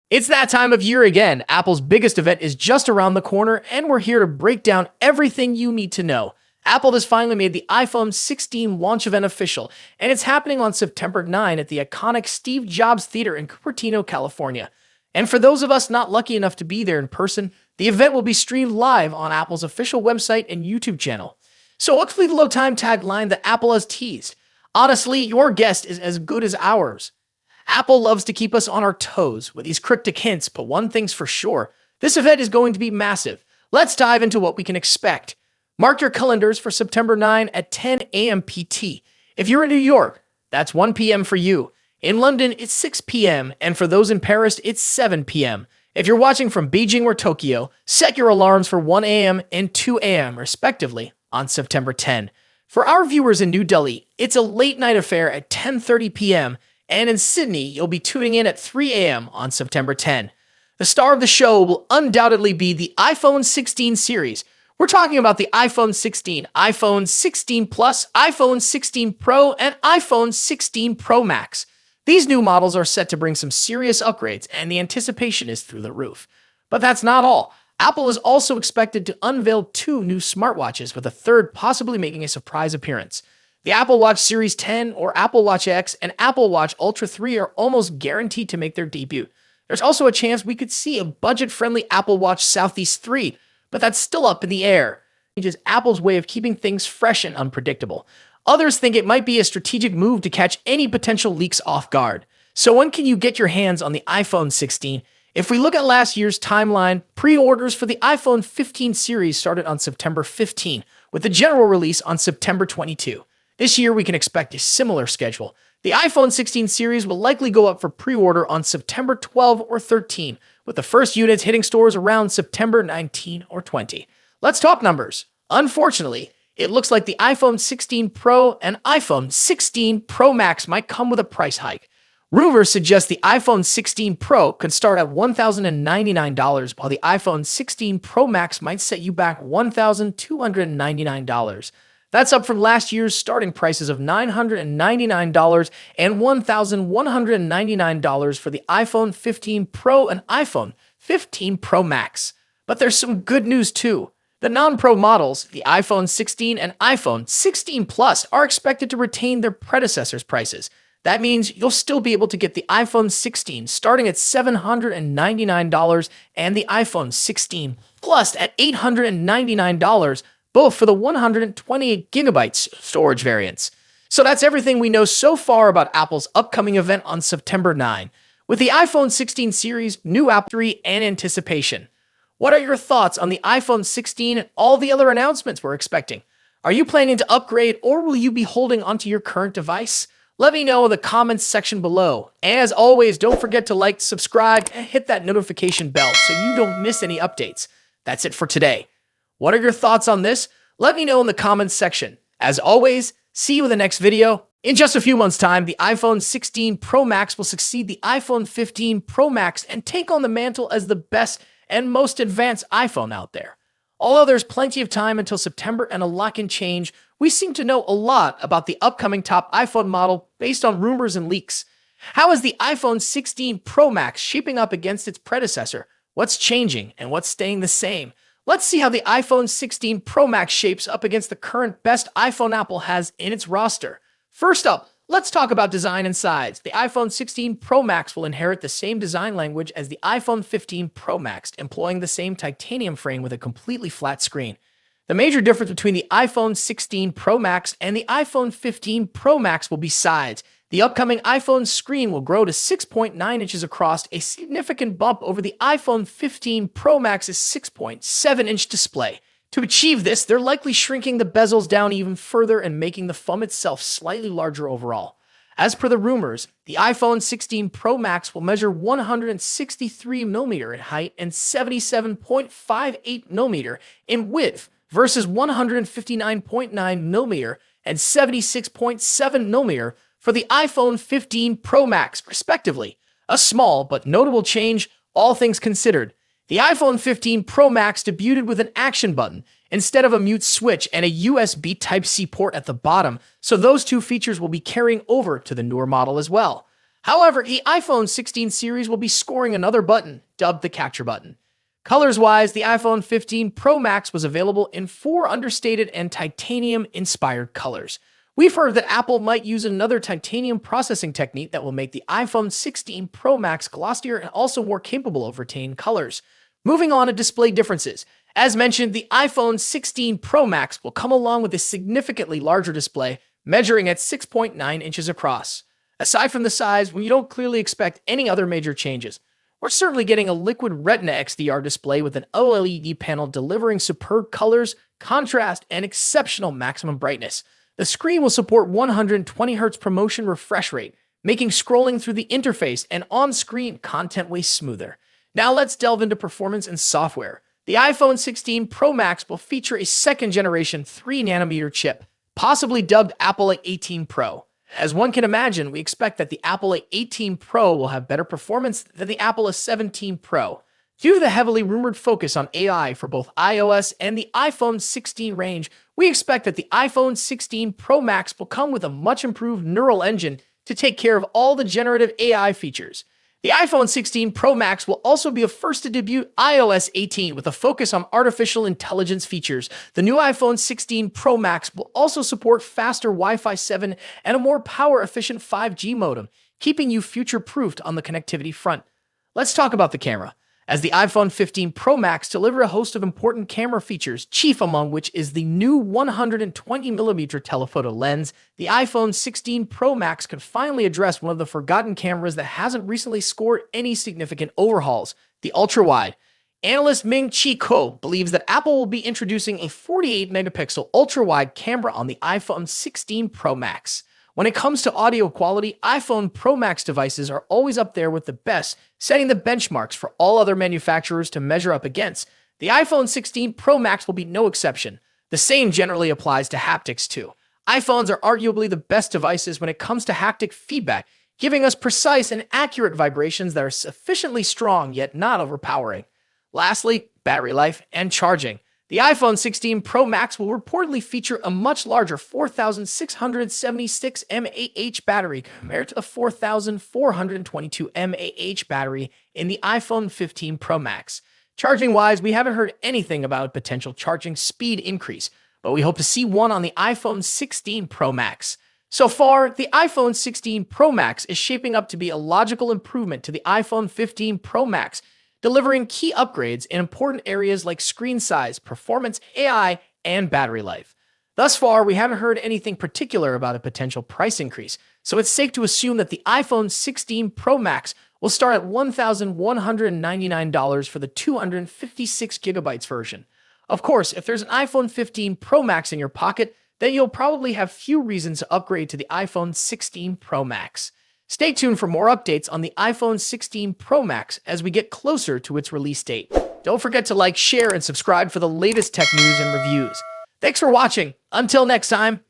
It's that time of year again. Apple's biggest event is just around the corner, and we're here to break down everything you need to know. Apple has finally made the iPhone 16 launch event official, and it's happening on September 9 at the iconic Steve Jobs Theater in Cupertino, California. And for those of us not lucky enough to be there in person, the event will be streamed live on Apple's official website and YouTube channel. So what's the low time tagline that Apple has teased? Honestly, your guess is as good as ours. Apple loves to keep us on our toes with these cryptic hints, but one thing's for sure, this event is going to be massive. Let's dive into what we can expect. Mark your calendars for September 9 at 10 a.m. PT. If you're in New York, that's 1 p.m. for you. In London, it's 6 p.m., and for those in Paris, it's 7 p.m. If you're watching from Beijing or Tokyo, set your alarms for 1 a.m. and 2 a.m. respectively on September 10. For our viewers in New Delhi, it's a late night affair at 10:30 p.m., and in Sydney, you'll be tuning in at 3 a.m. on September 10. The star of the show will undoubtedly be the iPhone 16 series. We're talking about the iPhone 16, iPhone 16 Plus, iPhone 16 Pro, and iPhone 16 Pro Max. These new models are set to bring some serious upgrades, and the anticipation is through the roof. But that's not all. Apple is also expected to unveil 2 new smartwatches, with a third possibly making a surprise appearance. The Apple Watch Series 10 or Apple Watch X and Apple Watch Ultra 3 are almost guaranteed to make their debut. There's also a chance we could see a budget-friendly Apple Watch Southeast 3, but that's still up in the air. It's just Apple's way of keeping things fresh and unpredictable. Others think it might be a strategic move to catch any potential leaks off guard. So when can you get your hands on the iPhone 16? If we look at last year's timeline, pre-orders for the iPhone 15 series started on September 15, with the general release on September 22. This year, we can expect a similar schedule. The iPhone 16 series will likely go up for pre-order on September 12 or 13, with the first units hitting stores around September 19 or 20. Let's talk numbers. Unfortunately, it looks like the iPhone 16 Pro and iPhone 16 Pro Max might come with a price hike. Rumors suggest the iPhone 16 Pro could start at $1,099, while the iPhone 16 Pro Max might set you back $1,299. That's up from last year's starting prices of $999 and $1,199 for the iPhone 15 Pro and iPhone 15 Pro Max. But there's some good news too. The non-Pro models, the iPhone 16 and iPhone 16 Plus, are expected to retain their predecessors' prices. That means you'll still be able to get the iPhone 16 starting at $799 and the iPhone 16 Plus at $899, both for the 128 gigabytes storage variants. So that's everything we know so far about Apple's upcoming event on September 9, with the iPhone 16 series, new Apple 3, and anticipation. What are your thoughts on the iPhone 16 and all the other announcements we're expecting? Are you planning to upgrade, or will you be holding onto your current device? Let me know in the comments section below. As always, don't forget to like, subscribe, and hit that notification bell so you don't miss any updates. That's it for today. What are your thoughts on this? Let me know in the comments section. As always, see you in the next video. In just a few months' time, the iPhone 16 Pro Max will succeed the iPhone 15 Pro Max and take on the mantle as the best and most advanced iPhone out there. Although there's plenty of time until September and a lot can change, we seem to know a lot about the upcoming top iPhone model based on rumors and leaks. How is the iPhone 16 Pro Max shaping up against its predecessor? What's changing and what's staying the same? Let's see how the iPhone 16 Pro Max shapes up against the current best iPhone Apple has in its roster. First up, let's talk about design and size. The iPhone 16 Pro Max will inherit the same design language as the iPhone 15 Pro Max, employing the same titanium frame with a completely flat screen. The major difference between the iPhone 16 Pro Max and the iPhone 15 Pro Max will be size. The upcoming iPhone screen will grow to 6.9 inches across, a significant bump over the iPhone 15 Pro Max's 6.7-inch display. To achieve this, they're likely shrinking the bezels down even further and making the phone itself slightly larger overall. As per the rumors, the iPhone 16 Pro Max will measure 163mm in height and 77.58mm in width versus 159.9mm and 76.7mm for the iPhone 15 Pro Max, respectively. A small but notable change, all things considered. The iPhone 15 Pro Max debuted with an action button instead of a mute switch and a USB Type-C port at the bottom, so those two features will be carrying over to the newer model as well. However, the iPhone 16 series will be scoring another button, dubbed the capture button. Colors-wise, the iPhone 15 Pro Max was available in 4 understated and titanium-inspired colors. We've heard that Apple might use another titanium processing technique that will make the iPhone 16 Pro Max glossier and also more capable of retaining colors. Moving on to display differences. As mentioned, the iPhone 16 Pro Max will come along with a significantly larger display, measuring at 6.9 inches across. Aside from the size, we don't clearly expect any other major changes. We're certainly getting a liquid Retina XDR display with an OLED panel delivering superb colors, contrast, and exceptional maximum brightness. The screen will support 120Hz ProMotion refresh rate, making scrolling through the interface and on-screen content way smoother. Now let's delve into performance and software. The iPhone 16 Pro Max will feature a second-generation 3nm chip, possibly dubbed Apple A18 Pro. As one can imagine, we expect that the Apple A18 Pro will have better performance than the Apple A17 Pro. Due to the heavily rumored focus on AI for both iOS and the iPhone 16 range, we expect that the iPhone 16 Pro Max will come with a much improved neural engine to take care of all the generative AI features. The iPhone 16 Pro Max will also be a first to debut iOS 18 with a focus on artificial intelligence features. The new iPhone 16 Pro Max will also support faster Wi-Fi 7 and a more power-efficient 5G modem, keeping you future-proofed on the connectivity front. Let's talk about the camera. As the iPhone 15 Pro Max delivers a host of important camera features, chief among which is the new 120mm telephoto lens, the iPhone 16 Pro Max could finally address one of the forgotten cameras that hasn't recently scored any significant overhauls, the ultra-wide. Analyst Ming-Chi Kuo believes that Apple will be introducing a 48-megapixel ultra-wide camera on the iPhone 16 Pro Max. When it comes to audio quality, iPhone Pro Max devices are always up there with the best, setting the benchmarks for all other manufacturers to measure up against. The iPhone 16 Pro Max will be no exception. The same generally applies to haptics too. iPhones are arguably the best devices when it comes to haptic feedback, giving us precise and accurate vibrations that are sufficiently strong yet not overpowering. Lastly, battery life and charging. The iPhone 16 Pro Max will reportedly feature a much larger 4,676 mAh battery compared to the 4,422 mAh battery in the iPhone 15 Pro Max. Charging-wise, we haven't heard anything about a potential charging speed increase, but we hope to see one on the iPhone 16 Pro Max. So far, the iPhone 16 Pro Max is shaping up to be a logical improvement to the iPhone 15 Pro Max, delivering key upgrades in important areas like screen size, performance, AI, and battery life. Thus far, we haven't heard anything particular about a potential price increase, so it's safe to assume that the iPhone 16 Pro Max will start at $1,199 for the 256GB version. Of course, if there's an iPhone 15 Pro Max in your pocket, then you'll probably have few reasons to upgrade to the iPhone 16 Pro Max. Stay tuned for more updates on the iPhone 16 Pro Max as we get closer to its release date. Don't forget to like, share, and subscribe for the latest tech news and reviews. Thanks for watching. Until next time.